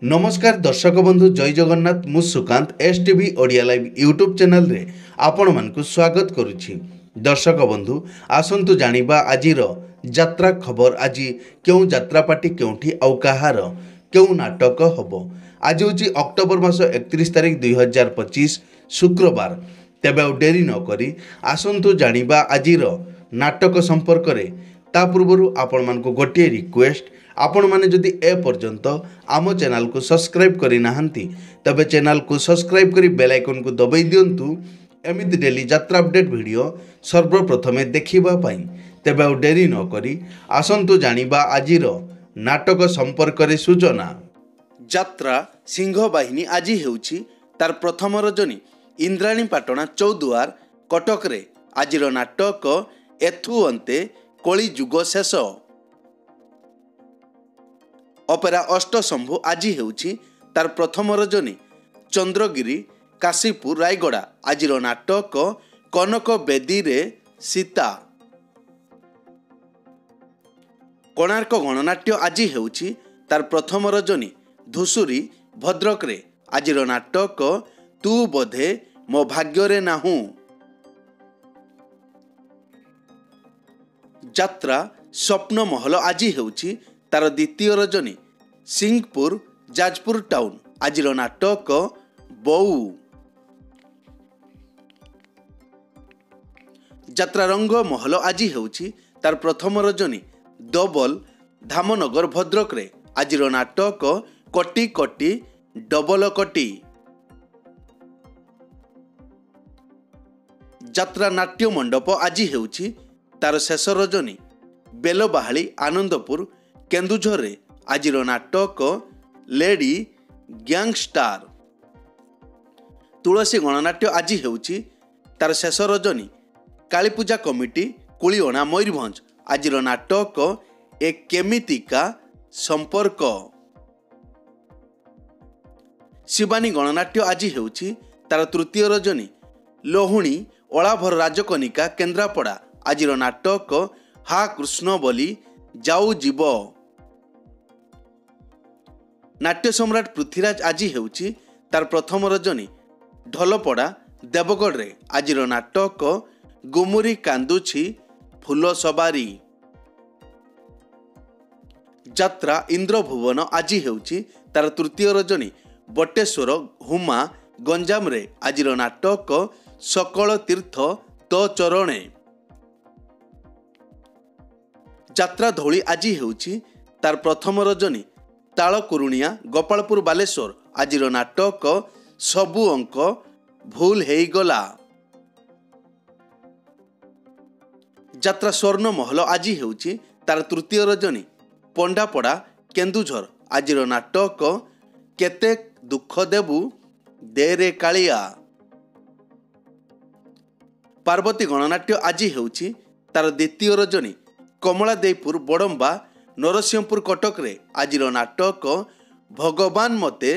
नमस्कार दर्शक बंधु जय जगन्नाथ मु Sukanta S TV Odia live YouTube channel रे आपण मानकु स्वागत करुछि। दर्शक बंधु आसंतु जानिबा आजिर यात्रा खबर। आज क्यों यात्रा पार्टी केउठी आउ कहार क्यों नाटक हबो। आज होछि अक्टोबर मास 31 तारिख 2025 शुक्रवार। तेबे आउ डेरी न करी आसंतु जानिबा आजिर नाटक संपर्क रे। ता पूर्व आपण मानकु गोटे रिक्वेस्ट, आपण माने जदि ए पर्यंत आम चैनल को सब्सक्राइब करि नाहंती तबे चैनल को सब्सक्राइब करी बेल आइकन को दबाई दियंतु एमिति डेली यात्रा अपडेट वीडियो सर्वप्रथमे देखिबा पई। तेबे आउ डेरी न करी आसंतु जानिबा आजिर नाटक संपर्क रे सूचना। यात्रा सिंह बाहिनी आज हेउछि तार प्रथम रजनी इंद्राणी पाटणा चौदुआर कटक रे। आजिर नाटक एथु अंते कली जुग शेष। अपेरा अष्टशंभु आज हेउछि तार प्रथम रजनी चंद्रगिरी काशीपुर रायगड़ा। आजिर नाटक कनक बेदी रे सीता। कोणार्क गणनाट्य आज हेउछि तार प्रथम रजनी धुसुरी भद्रक रे। आजिर नाटक तू बोधे मो भाग्य रे नाहू। यात्रा स्वप्न महल आज हेउछि तार द्वितीय रजनी सिंहपुर जाजपुर टाउन। आजिर नाटक बऊ। यात्रा रंग महल आज हेउछि तार प्रथम रजनी डबल धामनगर भद्रक रे। आजिर नाटक कटी कटी डबल कटी। यात्रा नाट्य मंडप आज हेउछि तार शेष रजनी बेलबाहाली आनंदपुर केन्दुझर रे। आजिर नाटक लेडी गैंगस्टार। तुलसी गणनाट्य आज हेउछि तार शेष रजनी कालीपूजा कमिटी कुलियोना मयूरभंज। आजिर नाटक ए केमितिका संपर्क। शिवानी गणनाट्य आज हेउछि तार तृतीय रजनी लोहुणी ओलाभर राजकनिका केन्द्रापड़ा। आजिर नाटक हा कृष्ण बोली जाऊ जीव। नाट्य सम्राट पृथ्वीराज आज हेउछि तार प्रथम रजनी ढोलपड़ा देवगढ़ रे। आजिर नाटक गुमुरी कांदुछि फूल सवारी। यात्रा इंद्रभुवन आज हेउछि तार तृतीय रजनी बटेश्वर हुमा गंजाम रे। आजिर नाटक सकल तीर्थ तो चरणे। यात्रा धौली आज हेउछि तार प्रथम रजनी तालकुरुणिया गोपालपुर बालेश्वर। आजिर नाटक सबु अंक भूल हेइगला। यात्रा स्वर्ण महल आज हेउछि तार तृतीय रजनी पंडापड़ा केन्दुझर। आजिर नाटक केते दुख देबु देरे कालिया। पार्वती गणनाट्य आज हेउछि तार द्वितीय रजनी कमलादेवपुर बड़म्बा नरसिंहपुर कटक रे। आजिर नाटक भगवान मते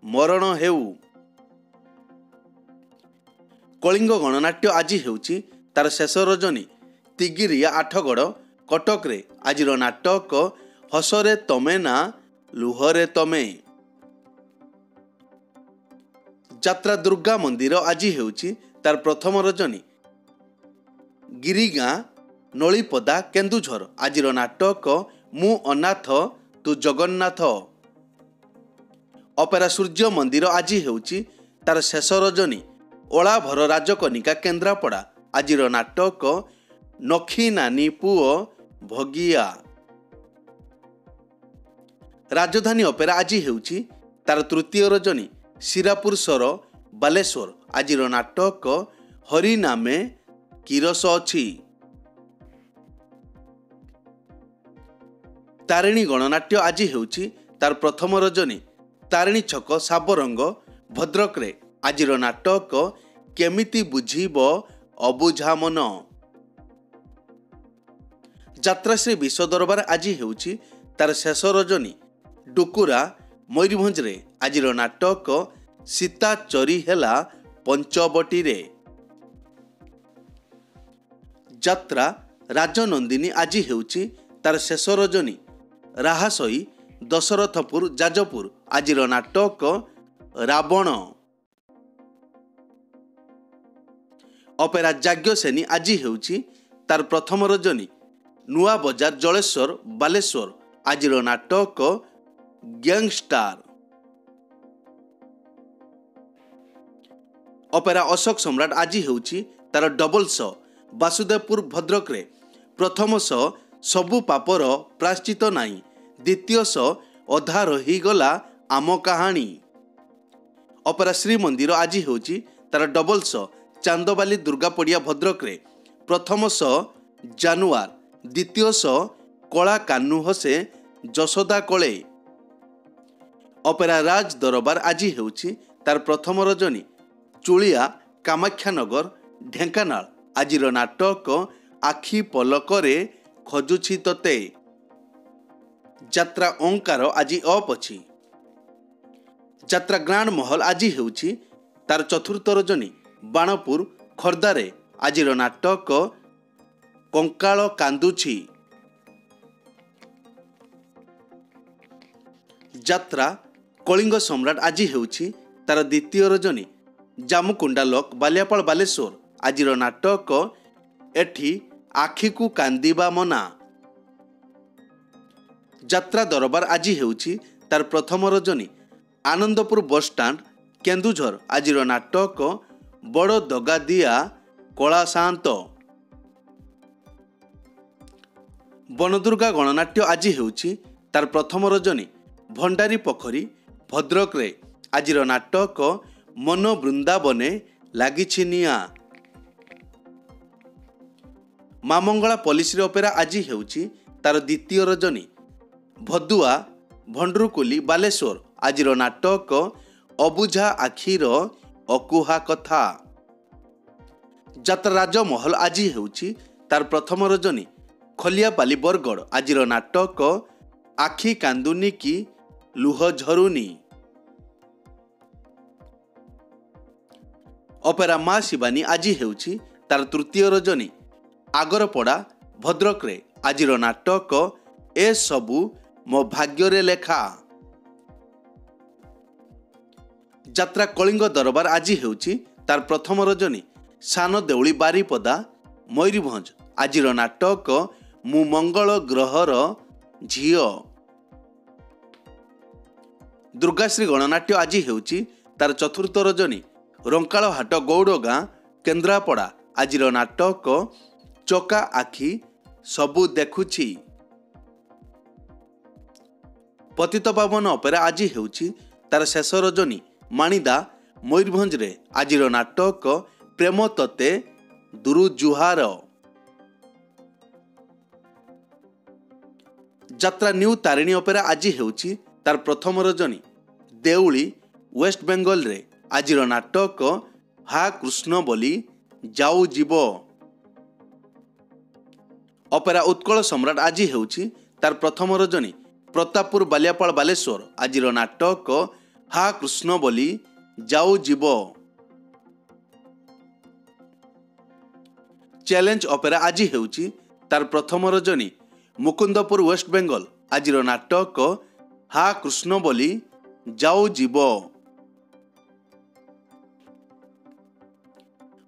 मरण हेउ। कलिंग गणनाट्य आज हेउछि तार शेष रजनी तिगिरिया आठगड़ कटक रे। आजिर नाटक हसरे तमे ना लुहरे तमे। यात्रा दुर्गा मंदिर आज हेउछि तार प्रथम रजनी गिरिगाँ नलीपदा केन्दुझर। आजिर नाटक मु अनाथ तू जगन्नाथ। अपेरा सूर्य मंदिर आज हेउछि तार शेष रजनी ओलाभर राजकनिका केन्द्रापड़ा। आजिर नाटक नखी नानी पुओ भगिया। राजधानी अपेरा आज हेउछि तार तृतीय रजनी शिरापुर सर बालेश्वर। आजिर नाटक हरि नामे किरस अछि। तारिणी गणनाट्य आज हेउछि तार प्रथम रजनी तारिणी छक साबरंग भद्रक रे। आजिर नाटक केमिति बुझीब अबुझा मन। यात्रा श्री विश्व दरबार आज हेउछि तार शेष रजनी डुकुरा मयूरभंज रे। आजिर नाटक सीता चोरी हेला पंचवटी रे। यात्रा राजनंदिनी आज हेउछि तार शेष रजनी राहासई दशरथपुर जाजपुर। ଆଜିର ନାଟକ ରାବଣ। ଅପେରା ଯାଜ୍ଞସେନୀ ଆଜି ହେଉଛି ତାର ପ୍ରଥମ ରଜନୀ। ନୂଆ ବଜାର ଜଳେଶ୍ୱର ବାଲେଶ୍ୱର ଆଜିର ନାଟକ ଗ୍ୟାଙ୍ଗଷ୍ଟାର। ଅପେରା ଅଶୋକ ସମ୍ରାଟ ଆଜି ହେଉଛି ତାର ଡବଲ ଶୋ ବାସୁଦେବପୁର ଭଦ୍ରକରେ। ପ୍ରଥମ ଶୋ ସବୁ ପାପର ପ୍ରାଶ୍ଚିତ ନାହିଁ, ଦ୍ୱିତୀୟ ଶୋ ଅଧା ରହିଗଲା ଆମ କାହାଣୀ। ଅପେରା ଶ୍ରୀମନ୍ଦିର ଆଜି ହେଉଛି ତାର ଡବଲ ଶୋ ଚାନ୍ଦବାଲି ଦୁର୍ଗା ପଡ଼ିଆ ଭଦ୍ରକରେ। ପ୍ରଥମ ଶୋ ଜାନୁଆର, ଦ୍ୱିତୀୟ ଶୋ କଳା କାହ୍ନୁ ହସେ ଯଶୋଦା କଳେ। ଅପେରା ରାଜ ଦରବାର ଆଜି ହେଉଛି ତାର ପ୍ରଥମ ରଜନୀ। ଚୁଳିଆ କାମାକ୍ଷାନଗର ଢେଙ୍କାନାଳ ଆଜିର ନାଟକ ଆଖି ପଲକରେ ଖୋଜୁଛି ତତେ। ଯାତ୍ରା ଓଙ୍କାର ଆଜି ଅପ୍ ଅଛି। ଯାତ୍ରା ଗ୍ରାଣ୍ଡ ମହଲ ଆଜି ହେଉଛି ତାର ଚତୁର୍ଥ ରଜନୀ। ବାଣପୁର ଖୋର୍ଦ୍ଧାରେ ଆଜିର ନାଟକ କଙ୍କାଳ କାନ୍ଦୁଛି। ଯାତ୍ରା କଳିଙ୍ଗ ସମ୍ରାଟ ଆଜି ହେଉଛି ତାର ଦ୍ୱିତୀୟ ରଜନୀ। ଜାମୁକୁଣ୍ଡା ଲୋକ ବାଲିଆପାଳ ବାଲେଶ୍ୱର ଆଜିର ନାଟକ ଏଠି ଆଖିକୁ କାନ୍ଦିବା ମନା। ଯାତ୍ରା ଦରବାର ଆଜି ହେଉଛି ତାର ପ୍ରଥମ ରଜନୀ। ଆନନ୍ଦପୁର ବସଷ୍ଟାଣ୍ଡ କେନ୍ଦୁଝର ଆଜିର ନାଟକ ବଡ଼ ଦଗାଦିଆ କଳା ସାନ୍ତ। ବନଦୁର୍ଗା ଗଣନାଟ୍ୟ ଆଜି ହେଉଛି ତାର ପ୍ରଥମ ରଜନୀ। ଭଣ୍ଡାରୀ ପୋଖରୀ ଭଦ୍ରକରେ ଆଜିର ନାଟକ ମନ ବୃନ୍ଦାବନେ ଲାଗିଛି ନିଆଁ। ମା ମଙ୍ଗଳା ପଲ୍ଲିଶ୍ରୀ ଅପେରା ଆଜି ହେଉଛି ତାର ଦ୍ୱିତୀୟ ରଜନୀ। ଭଦୁଆ ଭଣ୍ଡୁରକୁଲି ବାଲେଶ୍ୱର ଆଜିର ନାଟକ ଅବୁଝା ଆଖିର ଅକୁହା କଥା। ଯାତ୍ରା ରାଜମହଲ ଆଜି ହେଉଛି ତାର ପ୍ରଥମ ରଜନୀ। ଖଲିଆପାଲି ବରଗଡ଼ ଆଜିର ନାଟକ ଆଖି କାନ୍ଦୁନି କି ଲୁହ ଝରୁନି। ଅପେରା ମା ଶିବାନୀ ଆଜି ହେଉଛି ତାର ତୃତୀୟ ରଜନୀ। ଆଗରପଡ଼ା ଭଦ୍ରକରେ ଆଜିର ନାଟକ ଏସବୁ ମୋ ଭାଗ୍ୟରେ ଲେଖା। ଯାତ୍ରା କଳିଙ୍ଗ ଦରବାର ଆଜି ହେଉଛି ତାର ପ୍ରଥମ ରଜନୀ। ସାନ ଦେଉଳି ବାରିପଦା ମୟୂରଭଞ୍ଜ ଆଜିର ନାଟକ ମୁଁ ମଙ୍ଗଳ ଗ୍ରହର ଝିଅ। ଦୁର୍ଗାଶ୍ରୀ ଗଣନାଟ୍ୟ ଆଜି ହେଉଛି ତାର ଚତୁର୍ଥ ରଜନୀ। ରଙ୍କାଳ ହାଟ ଗୌଡ଼ ଗାଁ କେନ୍ଦ୍ରାପଡ଼ା ଆଜିର ନାଟକ ଚକା ଆଖି ସବୁ ଦେଖୁଛି। ପତିତପାବନ ଅପେରା ଆଜି ହେଉଛି ତାର ଶେଷ ରଜନୀ। ମାଣିଦା ମୟୂରଭଞ୍ଜରେ ଆଜିର ନାଟକ ପ୍ରେମ ତତେ ଦୁରୁ ଜୁହାର। ଯାତ୍ରା ନ୍ୟୁ ତାରିଣୀ ଅପେରା ଆଜି ହେଉଛି ତାର ପ୍ରଥମ ରଜନୀ। ଦେଉଳି ୱେଷ୍ଟବେଙ୍ଗଲରେ ଆଜିର ନାଟକ ହା କୃଷ୍ଣ ବୋଲି ଯାଉ ଯିବ। ଅପେରା ଉତ୍କଳ ସମ୍ରାଟ ଆଜି ହେଉଛି ତାର ପ୍ରଥମ ରଜନୀ। ପ୍ରତାପପୁର ବାଲିଆପାଳ ବାଲେଶ୍ୱର ଆଜିର ନାଟକ ହା କୃଷ୍ଣ ବୋଲି ଯାଉ ଯିବ। ଚ୍ୟାଲେଞ୍ଜ ଅପେରା ଆଜି ହେଉଛି ତାର ପ୍ରଥମ ରଜନୀ। ମୁକୁନ୍ଦପୁର ୱେଷ୍ଟବେଙ୍ଗଲ ଆଜିର ନାଟକ ହା କୃଷ୍ଣ ବୋଲି ଯାଉ ଯିବ।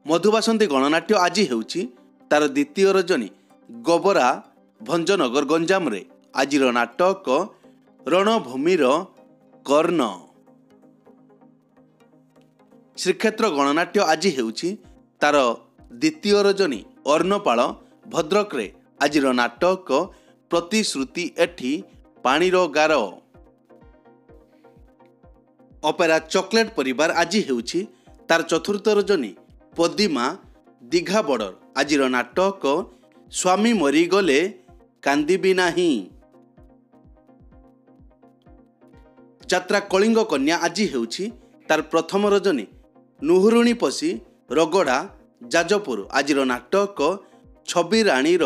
ମଧୁବାସନ୍ତୀ ଗଣନାଟ୍ୟ ଆଜି ହେଉଛି ତାର ଦ୍ୱିତୀୟ ରଜନୀ। ଗୋବରା ଭଞ୍ଜନଗର ଗଞ୍ଜାମରେ ଆଜିର ନାଟକ ରଣଭୂମିର କର୍ଣ୍ଣ। ଶ୍ରୀକ୍ଷେତ୍ର ଗଣନାଟ୍ୟ ଆଜି ହେଉଛି ତାର ଦ୍ୱିତୀୟ ରଜନୀ। ଅର୍ଣ୍ଣପାଳ ଭଦ୍ରକରେ ଆଜିର ନାଟକ ପ୍ରତିଶ୍ରୁତି ଏଠି ପାଣିର ଗାର। ଅପେରା ଚକୋଲେଟ ପରିବାର ଆଜି ହେଉଛି ତାର ଚତୁର୍ଥ ରଜନୀ। ପଦିମା ଦୀଘା ବର୍ଡର ଆଜିର ନାଟକ ସ୍ୱାମୀ ମରିଗଲେ କାନ୍ଦିବି ନାହିଁ। ଯାତ୍ରା କଳିଙ୍ଗ କନ୍ୟା ଆଜି ହେଉଛି ତାର ପ୍ରଥମ ରଜନୀ। ନୁହୁରୁଣୀ ପଶି ରଗଡ଼ା ଯାଜପୁର ଆଜିର ନାଟକ ଛବି ରାଣୀର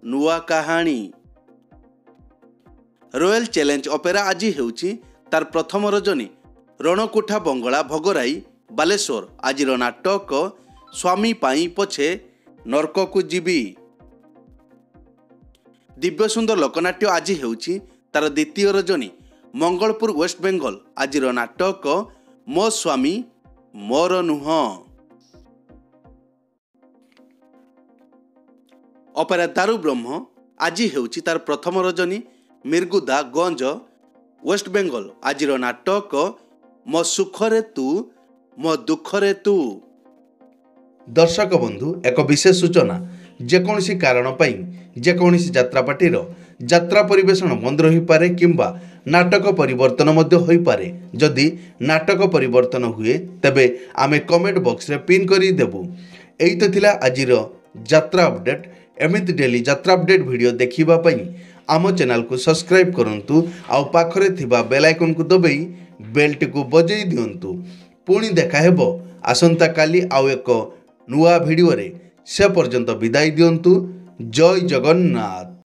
ନୂଆ କାହାଣୀ। ରୟାଲ ଚ୍ୟାଲେଞ୍ଜ ଅପେରା ଆଜି ହେଉଛି ତାର ପ୍ରଥମ ରଜନୀ। ରଣକୁଠା ବଙ୍ଗଳା ଭୋଗରାଇ ବାଲେଶ୍ୱର ଆଜିର ନାଟକ ସ୍ୱାମୀ ପାଇଁ ପଛେ ନର୍କକୁ ଯିବି। ଦିବ୍ୟସୁନ୍ଦର ଲୋକନାଟ୍ୟ ଆଜି ହେଉଛି ତାର ଦ୍ୱିତୀୟ ରଜନୀ। मंगलपुर वेस्टबेंगल आजिर नाटक मो स्वामी मोर नुह। अपेरा दारू ब्रह्म आज हेउची तार प्रथम रजनी मिर्गुदा गंज वेस्टबेंगल आजिर नाटक मो सुखरे तू मो दुखरे तू। दर्शक बंधु एक विशेष सूचना जेकोसी कारण पाई जेकोसी यात्रापार्टीर यात्रा परिवेषण बंद रही पारे किंबा नाटक परिवर्तन मध्य होई पारे। जदि नाटक परिवर्तन हुए तबे आमे कमेंट बॉक्स रे पिन करी देबु। एई तो थिला आजिर यात्रा अपडेट। एमिति डेली यात्रा अपडेट वीडियो देखिबा पई आम चैनल को सब्सक्राइब करंतु आउ पाखरे थिबा बेल आइकन को दबाई बेल टी को बजई दियंतु। पुणी देखा हेबो आसंता काली आउ एक नुआ वीडियो रे। से पर्यंत विदाई दियंतु। जय जगन्नाथ।